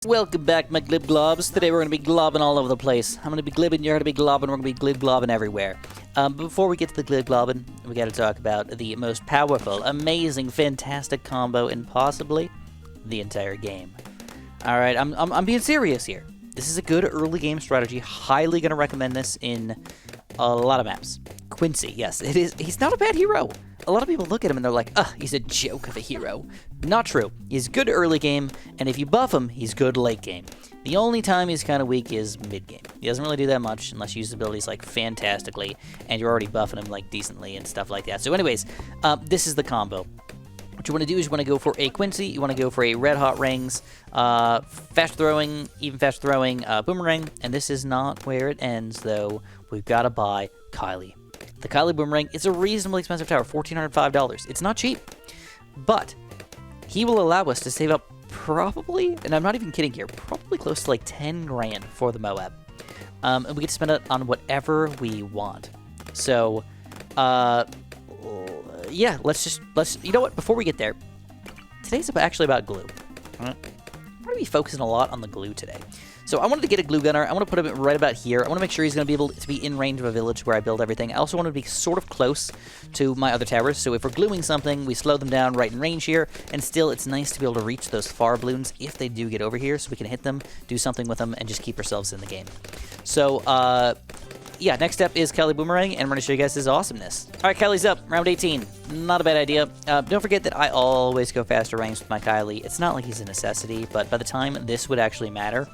Welcome back, my glib globs. Today we're going to be globbing all over the place. I'm going to be glibbing, you're going to be globbing, we're going to be glib globbing everywhere. But before we get to the glib globbing, we got to talk about the most powerful, amazing, fantastic combo in possibly the entire game. Alright, I'm being serious here. This is a good early game strategy. Highly going to recommend this in a lot of maps. Quincy, yes, it is. He's not a bad hero. A lot of people look at him and they're like, ugh, he's a joke of a hero. Not true. He's good early game, and if you buff him, he's good late game. The only time he's kind of weak is mid game. He doesn't really do that much unless you use his abilities like fantastically, and you're already buffing him like decently and stuff like that. So anyways, this is the combo. What you want to do is you want to go for a Quincy, you want to go for a Red Hot Rings, fast throwing, even fast throwing Boomerang, and this is not where it ends though. We've got to buy Kylie. The Kylie Boomerang is a reasonably expensive tower, $1,405. It's not cheap, but he will allow us to save up probably, and I'm not even kidding here, probably close to like 10 grand for the Moab. And we get to spend it on whatever we want. So, yeah, let's, you know what, before we get there, today's actually about glue. We're going to be focusing a lot on the glue today. So I wanted to get a glue gunner. I want to put him right about here. I want to make sure he's going to be able to be in range of a village where I build everything. I also want to be sort of close to my other towers. So if we're gluing something, we slow them down right in range here. And still, it's nice to be able to reach those far balloons if they do get over here. So we can hit them, do something with them, and just keep ourselves in the game. So, yeah, next step is Kylie Boomerang, and I'm going to show you guys his awesomeness. All right, Kylie's up, round 18. Not a bad idea. Don't forget that I always go faster range with my Kylie. It's not like he's a necessity, but by the time this would actually matter,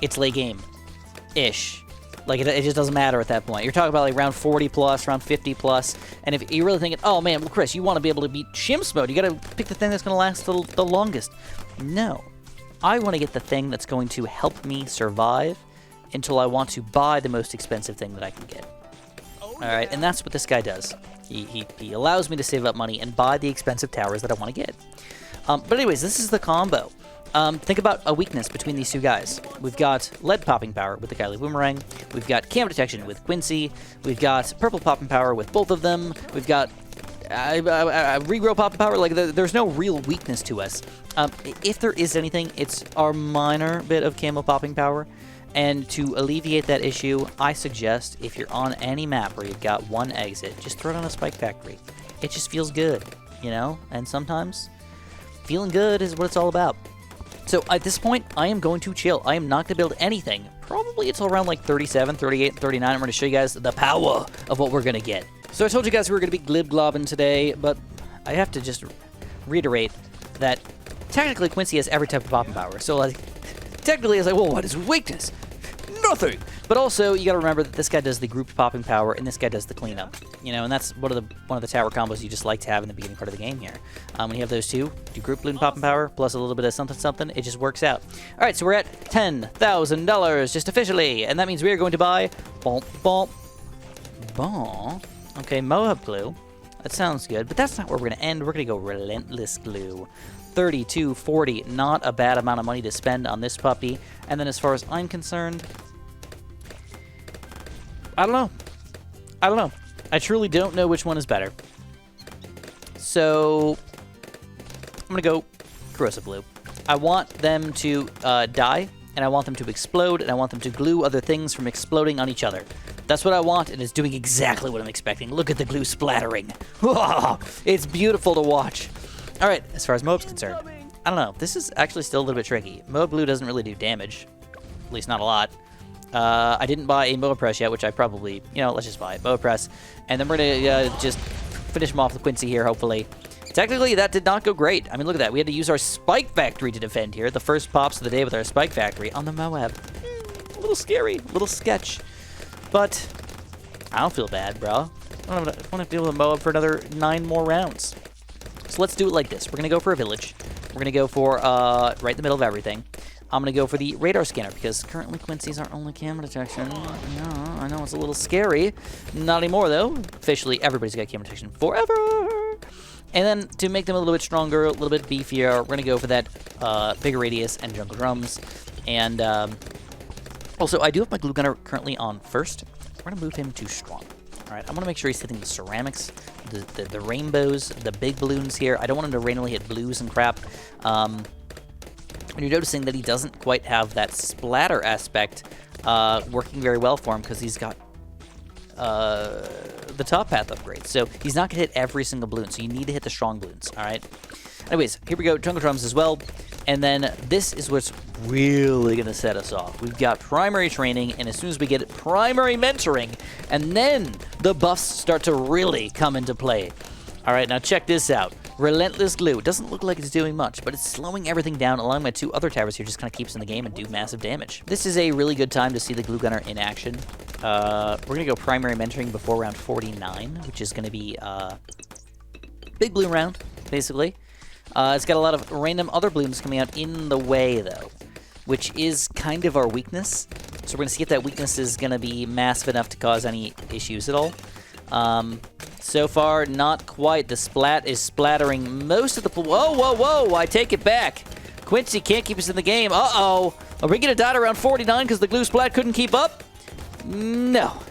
it's late game-ish. Like, it just doesn't matter at that point. You're talking about, like, round 40 plus, round 50 plus, and if you're really thinking, oh, man, well, Chris, you want to be able to beat Chimps mode. You got to pick the thing that's going to last the longest. No. I want to get the thing that's going to help me survive until I want to buy the most expensive thing that I can get. Alright, and that's what this guy does. He allows me to save up money and buy the expensive towers that I want to get. But anyways, this is the combo. Think about a weakness between these two guys. We've got lead popping power with the Kylie Boomerang. We've got cam detection with Quincy. We've got purple popping power with both of them. We've got regrow popping power. Like, there's no real weakness to us. If there is anything, it's our minor bit of camo popping power. And to alleviate that issue, I suggest if you're on any map where you've got one exit, just throw it on a spike factory. It just feels good, you know? And sometimes feeling good is what it's all about. So at this point, I am going to chill. I am not going to build anything. Probably until around like 37, 38, 39. I'm going to show you guys the power of what we're going to get. So I told you guys we were going to be glib globbing today, but I have to just reiterate that technically Quincy has every type of popping power. So like, technically it's like, well, what is his weakness? Nothing! But also, you gotta remember that this guy does the grouped popping power, and this guy does the cleanup. You know, and that's one of the tower combos you just like to have in the beginning part of the game here. When you have those two, do group balloon popping power, plus a little bit of something something, it just works out. Alright, so we're at $10,000, just officially, and that means we are going to buy... Okay, Moab glue. That sounds good, but that's not where we're gonna end. We're gonna go relentless glue. 32.40, not a bad amount of money to spend on this puppy. And then as far as I'm concerned, I don't know. I truly don't know which one is better. So I'm gonna go corrosive blue. I want them to die, and I want them to explode, and I want them to glue other things from exploding on each other. That's what I want, and it's doing exactly what I'm expecting. Look at the glue splattering. It's beautiful to watch. Alright, as far as Moab's concerned, I don't know. This is actually still a little bit tricky. Moab glue doesn't really do damage. At least not a lot. I didn't buy a Moab press yet, which I probably, you know, let's just buy it. Moab press. And then we're going to just finish him off with Quincy here, hopefully. Technically, that did not go great. I mean, look at that. We had to use our spike factory to defend here. The first pops of the day with our spike factory on the Moab. A little scary, a little sketch. But I don't feel bad, bro. I want to deal with Moab for another 9 more rounds. So let's do it like this. We're going to go for a village. We're going to go for right in the middle of everything. I'm going to go for the radar scanner because currently Quincy's our only camera detection. Yeah, I know it's a little scary. Not anymore, though. Officially, everybody's got camera detection forever. And then to make them a little bit stronger, a little bit beefier, we're going to go for that bigger radius and jungle drums. And also, I do have my glue gunner currently on first. We're going to move him to strong. All right, I want to make sure he's hitting the ceramics, the rainbows, the big balloons here. I don't want him to randomly hit blues and crap. And you're noticing that he doesn't quite have that splatter aspect working very well for him because he's got the top path upgrade. So he's not going to hit every single balloon, so you need to hit the strong balloons, all right? Anyways, here we go, Jungle Drums as well. And then this is what's really going to set us off. We've got primary training, and as soon as we get primary mentoring, and then the buffs start to really come into play. All right, now check this out. Relentless Glue. It doesn't look like it's doing much, but it's slowing everything down, allowing my two other towers here just kind of keeps in the game and do massive damage. This is a really good time to see the Glue Gunner in action. We're going to go primary mentoring before round 49, which is going to be big balloon round, basically. It's got a lot of random other balloons coming out in the way, though, which is kind of our weakness. So we're going to see if that weakness is going to be massive enough to cause any issues at all. So far, not quite. The splat is splattering most of the... Whoa, whoa, whoa! I take it back. Quincy can't keep us in the game. Uh-oh. Are we going to die around 49 because the glue splat couldn't keep up? No.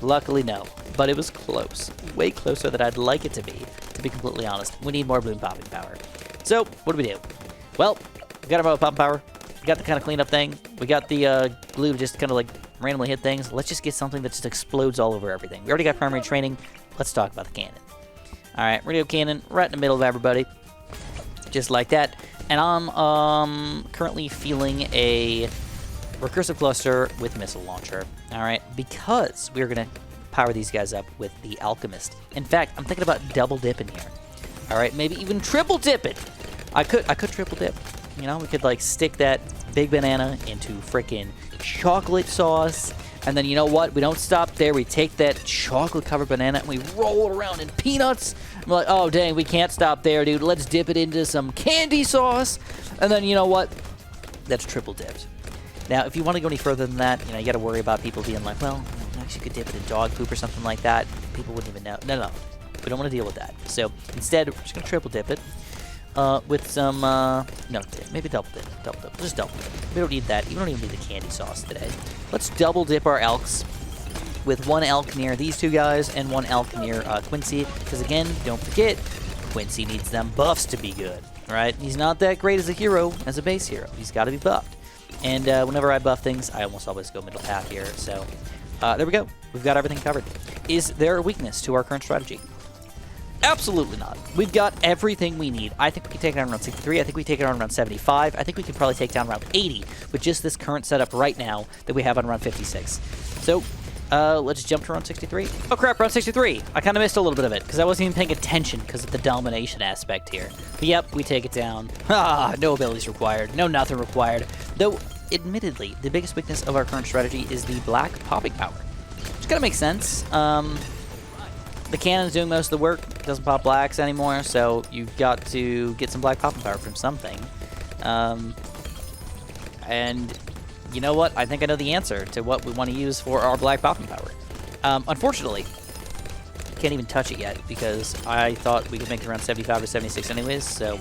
Luckily, no. But it was close. Way closer than I'd like it to be completely honest. We need more balloon popping power. So, what do? Well, we got our popping power. We got the kind of cleanup thing. We got the glue to just kind of like randomly hit things. Let's just get something that just explodes all over everything. We already got primary training. Let's talk about the cannon. All right, radio cannon right in the middle of everybody. Just like that. And I'm currently feeling a recursive cluster with missile launcher. All right, because we're going to power these guys up with the Alchemist. In fact, I'm thinking about double dipping here. All right, maybe even triple dip it. I could triple dip. You know, we could like stick that big banana into frickin' chocolate sauce. And then you know what? We don't stop there. We take that chocolate-covered banana and we roll it around in peanuts. I'm like, oh, dang, we can't stop there, dude. Let's dip it into some candy sauce. And then you know what? That's triple dipped. Now, if you want to go any further than that, you know, you got to worry about people being like, well, you could dip it in dog poop or something like that. People wouldn't even know. No. We don't want to deal with that. So instead, we're just going to triple dip it with some, no, maybe double dip. Just double dip. We don't need that. We don't even need the candy sauce today. Let's double dip our elks with one elk near these two guys and one elk near Quincy. Because again, don't forget, Quincy needs them buffs to be good, right? He's not that great as a hero, as a base hero. He's got to be buffed. And whenever I buff things, I almost always go middle path here. So there we go. We've got everything covered. Is there a weakness to our current strategy? Absolutely not. We've got everything we need. I think we can take it down around 63. I think we take it down around 75. I think we can probably take down around 80 with just this current setup right now that we have on round 56. So let's jump to round 63. Oh crap, round 63. I kind of missed a little bit of it because I wasn't even paying attention because of the domination aspect here. But yep, we take it down. No abilities required. No nothing required. Though, admittedly, the biggest weakness of our current strategy is the black popping power. Which kind of makes sense. The cannon's doing most of the work. It doesn't pop blacks anymore, so you've got to get some black popping power from something. And you know what? I think I know the answer to what we want to use for our black popping power. Unfortunately, can't even touch it yet because I thought we could make it around 75 or 76 anyways, so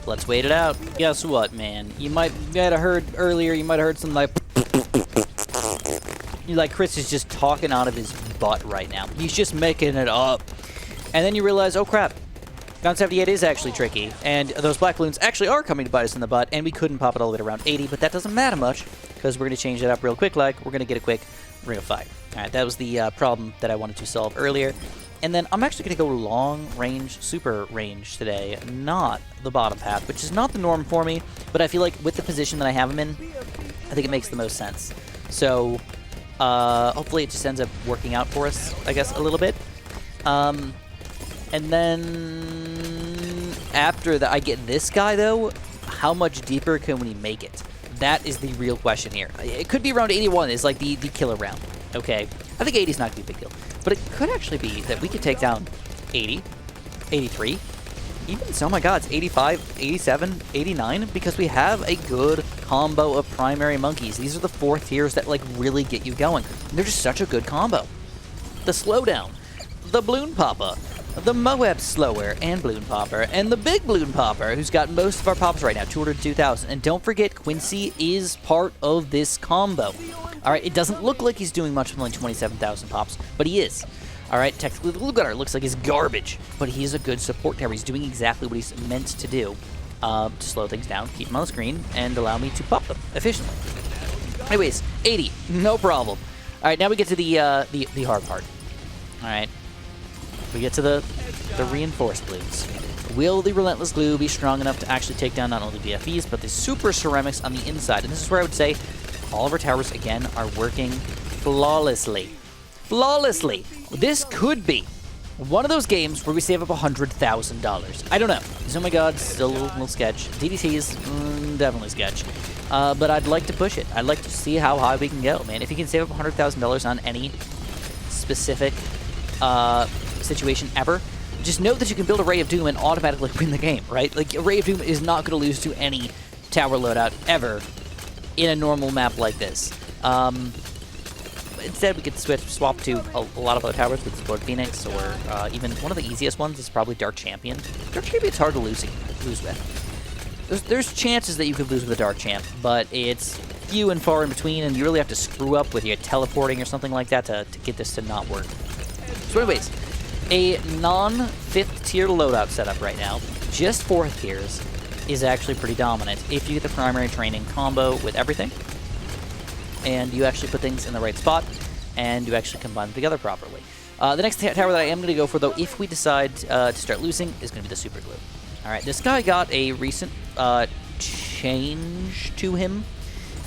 let's wait it out. Guess what, man? You might have heard earlier, you might have heard some like... Like Chris is just talking out of his butt right now. He's just making it up. And then you realize, oh crap, round 78 is actually tricky. And those black balloons actually are coming to bite us in the butt, and we couldn't pop it all the way to around 80, but that doesn't matter much, because we're going to change it up real quick like. We're going to get a quick ring of fire. Alright, that was the problem that I wanted to solve earlier. And then I'm actually going to go long range, super range today, not the bottom path, which is not the norm for me, but I feel like with the position that I have him in, I think it makes the most sense. So... hopefully it just ends up working out for us, I guess, a little bit. And then after that, I get this guy, though. How much deeper can we make it? That is the real question here. It could be around 81 is like the killer round. Okay, I think 80 is not going to be a big deal. But it could actually be that we could take down 80, 83, even, oh my god, it's 85, 87, 89, because we have a good combo of primary monkeys. These are the 4 tiers that, like, really get you going. And they're just such a good combo. The Slowdown, the Bloon Popper, the Moab Slower and Bloon Popper, and the Big Bloon Popper, who's got most of our pops right now, 202,000. And don't forget, Quincy is part of this combo. Alright, it doesn't look like he's doing much with only 27,000 pops, but he is. Alright, technically the Glue Gunner looks like he's garbage, but he's a good support tower. He's doing exactly what he's meant to do. to slow things down, keep them on the screen, and allow me to pop them efficiently. Anyways, 80, no problem. All right, now we get to the hard part. All right, we get to the reinforced balloons. Will the Relentless Glue be strong enough to actually take down not only the VFEs, but the super ceramics on the inside? And this is where I would say all of our towers, again, are working flawlessly. Flawlessly. This could be one of those games where we save up $100,000. I don't know. Oh my god, still a little sketch. DDTs, definitely sketch. But I'd like to push it. I'd like to see how high we can go, man. If you can save up $100,000 on any specific situation ever, just note that you can build a Ray of Doom and automatically win the game, right? Like, a Ray of Doom is not going to lose to any tower loadout ever in a normal map like this. Instead, we could swap to a lot of other towers with Explode Phoenix, or even one of the easiest ones is probably Dark Champion. Dark Champion's hard to lose with. There's chances that you could lose with a Dark Champ, but it's few and far in between, and you really have to screw up with your teleporting or something like that to get this to not work. So anyways, a non-5th tier loadout setup right now, just 4th tiers, is actually pretty dominant if you get the primary training combo with everything, and you actually put things in the right spot, and you actually combine them together properly. The next tower that I am going to go for, though, if we decide to start losing, is going to be the Super Glue. Alright, this guy got a recent change to him.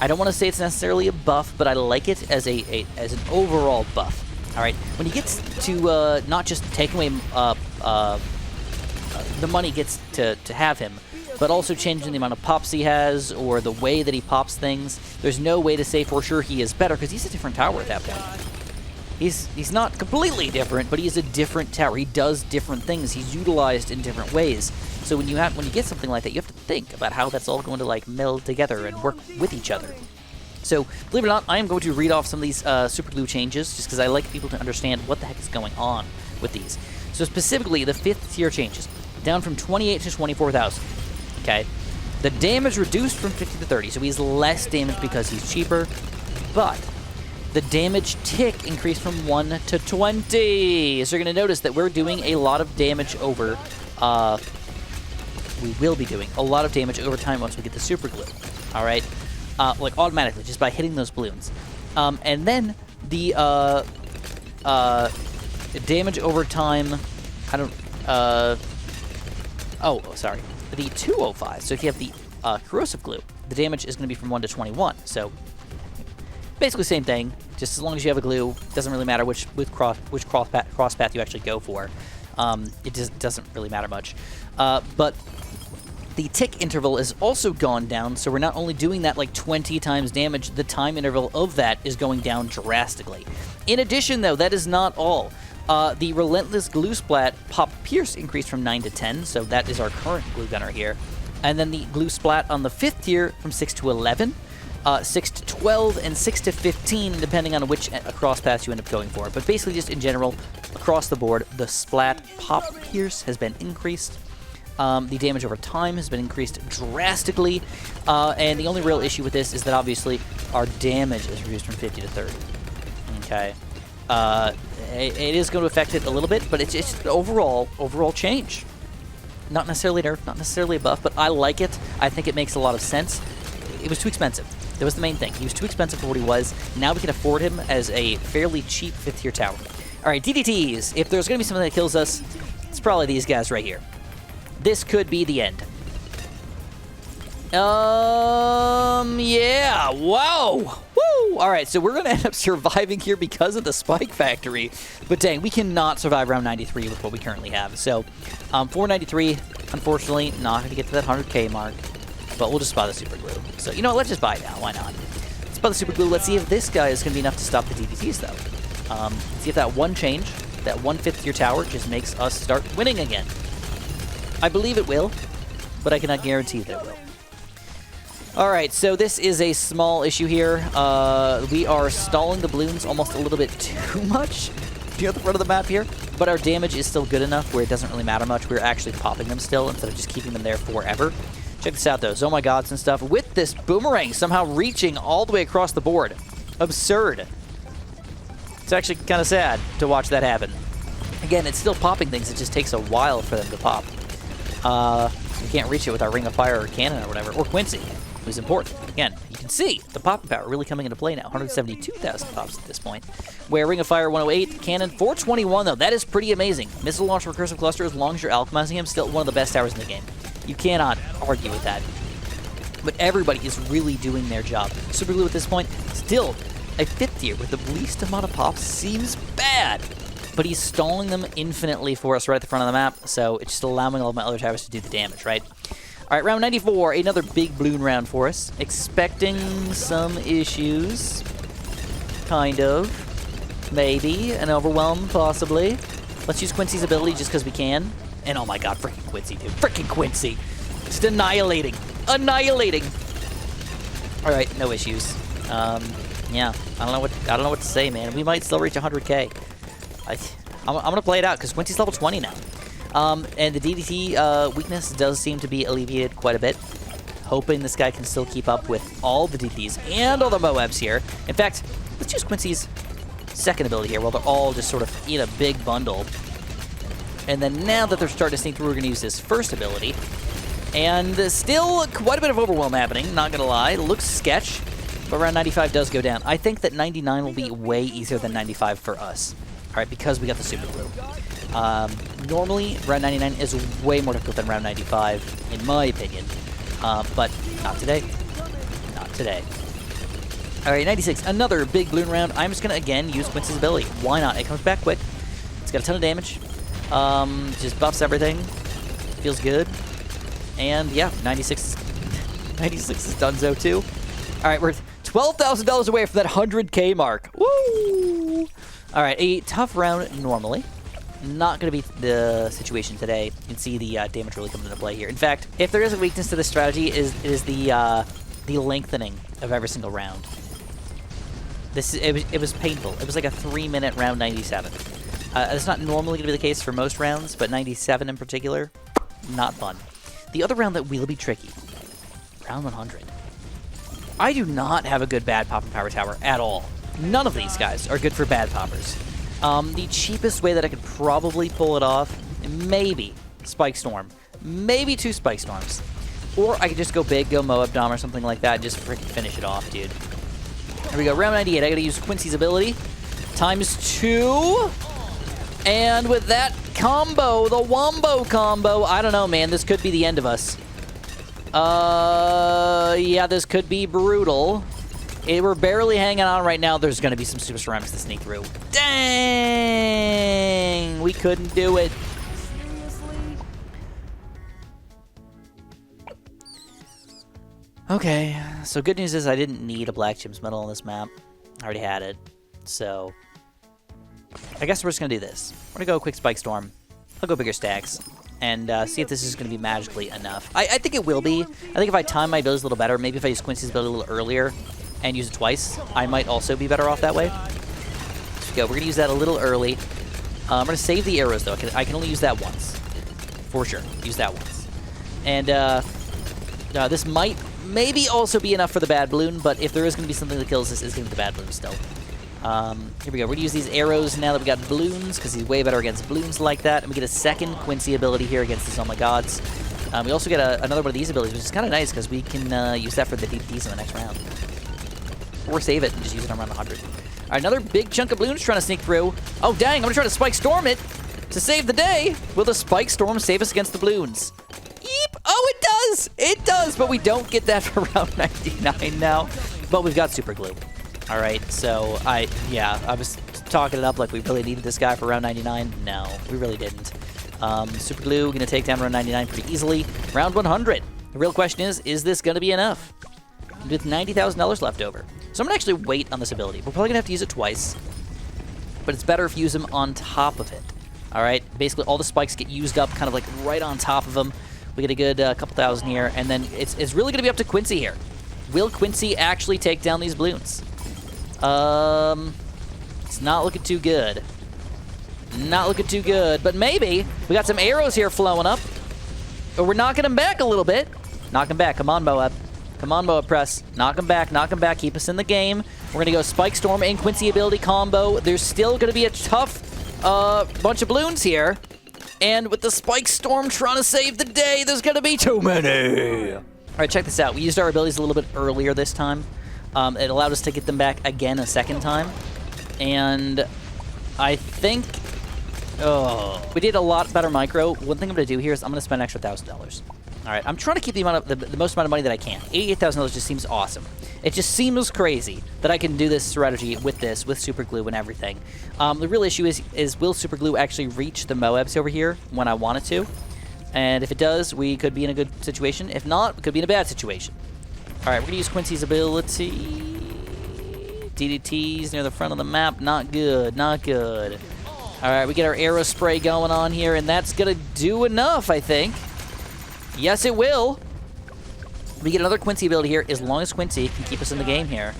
I don't want to say it's necessarily a buff, but I like it as as an overall buff. Alright, when he gets to not just take away the money gets to have him, but also changing the amount of pops he has, or the way that he pops things, there's no way to say for sure he is better, because he's a different tower at that point. He's not completely different, but he's a different tower. He does different things. He's utilized in different ways. So when you get something like that, you have to think about how that's all going to like meld together and work with each other. So, believe it or not, I am going to read off some of these Super Glue changes, just because I like people to understand what the heck is going on with these. So specifically, the 5th tier changes, down from 28 to 24,000. Okay, the damage reduced from 50 to 30, so he's less damage because he's cheaper, but the damage tick increased from 1 to 20. So you're going to notice that we're doing a lot of damage over, we will be doing a lot of damage over time once we get the Super Glue. All right, like automatically, just by hitting those balloons. And then the damage over time, I don't, oh, sorry. The 205, so if you have the corrosive glue, the damage is going to be from 1 to 21. So basically same thing, just as long as you have a glue, doesn't really matter which cross path you actually go for. It just doesn't really matter much. But the tick interval is also gone down, so we're not only doing that like 20 times damage, the time interval of that is going down drastically. In addition, though, that is not all. The Relentless Glue Splat Pop Pierce increased from 9 to 10, so that is our current glue gunner here. And then the Glue Splat on the 5th tier from 6 to 11, 6 to 12, and 6 to 15, depending on which cross paths you end up going for. But basically, just in general, across the board, the Splat Pop Pierce has been increased. The damage over time has been increased drastically, and the only real issue with this is that obviously our damage is reduced from 50 to 30. Okay. It is going to affect it a little bit, but it's just overall change. Not necessarily nerf, not necessarily a buff, but I like it. I think it makes a lot of sense. It was too expensive. That was the main thing. He was too expensive for what he was. Now we can afford him as a fairly cheap 5th tier tower. All right, DDTs. If there's going to be something that kills us, it's probably these guys right here. This could be the end. Yeah, wow. Woo! All right, so we're going to end up surviving here because of the Spike Factory. But dang, we cannot survive round 93 with what we currently have. So, 493, unfortunately, not going to get to that 100K mark. But we'll just buy the Super Glue. So, you know what? Let's just buy it now. Why not? Let's buy the Super Glue. Let's see if this guy is going to be enough to stop the DDTs, though. See if that one change, that 1/5 tier tower, just makes us start winning again. I believe it will, but I cannot guarantee that it will. Alright, so this is a small issue here. We are stalling the balloons almost a little bit too much near the front of the map here, but our damage is still good enough where it doesn't really matter much. We're actually popping them still instead of just keeping them there forever. Check this out, though. Oh my gods and stuff. With this boomerang somehow reaching all the way across the board. Absurd. It's actually kind of sad to watch that happen. Again, it's still popping things. It just takes a while for them to pop. We can't reach it with our Ring of Fire or Cannon or whatever, or Quincy, who's important. Again, you can see the popping power really coming into play now. 172,000 pops at this point. Where Ring of Fire 108, Cannon 421 though. That is pretty amazing. Missile Launch Recursive Cluster, as long as you're alchemizing him, still one of the best towers in the game. You cannot argue with that. But everybody is really doing their job. Super Glue at this point, still a 5th tier with the least amount of pops seems bad. But he's stalling them infinitely for us right at the front of the map, so it's just allowing all of my other towers to do the damage, right? All right, round 94, another big balloon round for us. Expecting some issues. Kind of. Maybe. An overwhelm, possibly. Let's use Quincy's ability just because we can. And oh my god, freaking Quincy, dude. Freaking Quincy. Just annihilating. Annihilating. All right, no issues. Yeah, I don't know what to say, man. We might still reach 100K. I'm gonna play it out because Quincy's level 20 now. And the DDT weakness does seem to be alleviated quite a bit. Hoping this guy can still keep up with all the DDTs and all the Moabs here. In fact, let's use Quincy's second ability here while they're all just sort of in a big bundle. And then now that they're starting to sneak through, we're going to use his first ability. And still quite a bit of overwhelm happening, not going to lie. It looks sketch, but round 95 does go down. I think that 99 will be way easier than 95 for us. All right, because we got the Super Glue. Normally, round 99 is way more difficult than round 95, in my opinion. But not today. Not today. All right, 96, another big balloon round. I'm just going to, again, use Quincy's ability. Why not? It comes back quick. It's got a ton of damage. Just buffs everything. Feels good. And, yeah, 96 is donezo, too. All right, we're $12,000 away from that 100K mark. Woo! All right, a tough round normally. Not going to be the situation today. You can see the damage really coming into play here. In fact, if there is a weakness to this strategy, it is the lengthening of every single round. It was painful. It was like a 3-minute round 97. That's not normally going to be the case for most rounds, but 97 in particular, not fun. The other round that will be tricky, round 100. I do not have a good bad pop and power tower at all. None of these guys are good for bad poppers. The cheapest way that I could probably pull it off, maybe Spike Storm. Maybe 2 Spike Storms. Or I could just go big, go Moab Dom or something like that, and just freaking finish it off, dude. Here we go, round 98. I gotta use Quincy's ability. ×2. And with that combo, the Wombo combo, I don't know, man. This could be the end of us. Yeah, this could be brutal. We're barely hanging on right now. There's going to be some Super Ceramics to sneak through. Dang! We couldn't do it. Okay, so good news is I didn't need a Black Gems medal on this map. I already had it. So, I guess we're just going to do this. We're going to go quick Spike Storm. I'll go bigger stacks. And see if this is going to be magically enough. I think it will be. I think if I time my abilities a little better, maybe if I use Quincy's ability a little earlier, and use it twice, I might also be better off that way. Let's go. We're going to use that a little early. I'm going to save the arrows, though. I can only use that once. For sure. Use that once. And this might maybe also be enough for the bad balloon, but if there is going to be something that kills this, it's going to be the bad balloon still. Here we go. We're going to use these arrows now that we got balloons, because he's way better against balloons like that. And we get a second Quincy ability here against these Oh My Gods. We also get another one of these abilities, which is kind of nice, because we can use that for the DPs in the next round. Or save it and just use it on round 100. All right, another big chunk of balloons trying to sneak through. Oh, dang, I'm going to try to Spike Storm it to save the day. Will the Spike Storm save us against the balloons? Yeep. Oh, it does. It does, but we don't get that for round 99 now. But we've got Super Glue. All right, so I was talking it up like we really needed this guy for round 99. No, we really didn't. Super Glue going to take down round 99 pretty easily. Round 100. The real question is this going to be enough? With $90,000 left over. So I'm going to actually wait on this ability. We're probably going to have to use it twice. But it's better if you use them on top of it. All right? Basically, all the spikes get used up kind of like right on top of them. We get a good couple thousand here. And then it's really going to be up to Quincy here. Will Quincy actually take down these balloons? It's not looking too good. Not looking too good. But maybe. We got some arrows here flowing up. But we're knocking them back a little bit. Knock them back. Come on, Moab. Come on, Moab Press. Knock him back, keep us in the game. We're going to go Spike Storm and Quincy ability combo. There's still going to be a tough bunch of balloons here. And with the Spike Storm trying to save the day, there's going to be too many. All right, check this out. We used our abilities a little bit earlier this time. It allowed us to get them back again a second time. And I think... Oh, we did a lot better micro. One thing I'm going to do here is I'm going to spend an extra $1,000. All right, I'm trying to keep the most amount of money that I can. $88,000 just seems awesome. It just seems crazy that I can do this strategy with this, with super glue and everything. The real issue is will super glue actually reach the Moabs over here when I want it to? And if it does, we could be in a good situation. If not, we could be in a bad situation. All right, we're going to use Quincy's ability. DDTs near the front of the map. Not good, not good. All right, we get our arrow spray going on here, and that's going to do enough, I think. Yes, it will. We get another Quincy ability here, as long as Quincy can keep us in the game here.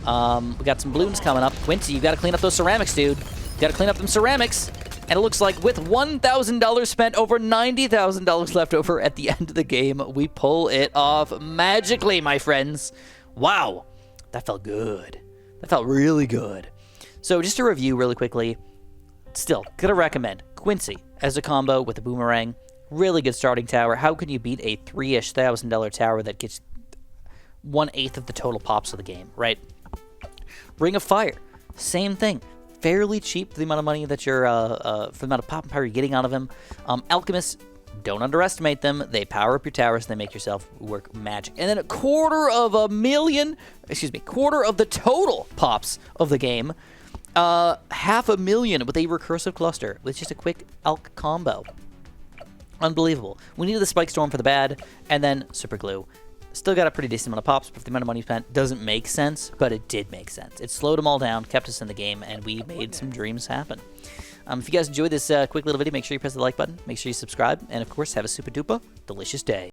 We got some balloons coming up. Quincy, you got to clean up those ceramics, dude. You got to clean up them ceramics. And it looks like with $1,000 spent, over $90,000 left over at the end of the game, we pull it off magically, my friends. Wow, that felt good. That felt really good. So just to review really quickly, still, gonna recommend Quincy as a combo with a boomerang. Really good starting tower. How can you beat a $3-ish thousand tower that gets 1/8 of the total pops of the game, right? Ring of Fire, same thing. Fairly cheap for the amount of money that you're, for the amount of pop and power you're getting out of him. Alchemists, don't underestimate them. They power up your towers and they make yourself work magic. And then quarter of the total pops of the game. 500,000 with a recursive cluster with just a quick alch combo. Unbelievable. We needed the Spike Storm for the bad, and then Super Glue. Still got a pretty decent amount of pops, but for the amount of money spent, doesn't make sense, but it did make sense. It slowed them all down, kept us in the game, and we made some dreams happen. If you guys enjoyed this quick little video, make sure you press the like button, make sure you subscribe, and of course, have a super duper delicious day.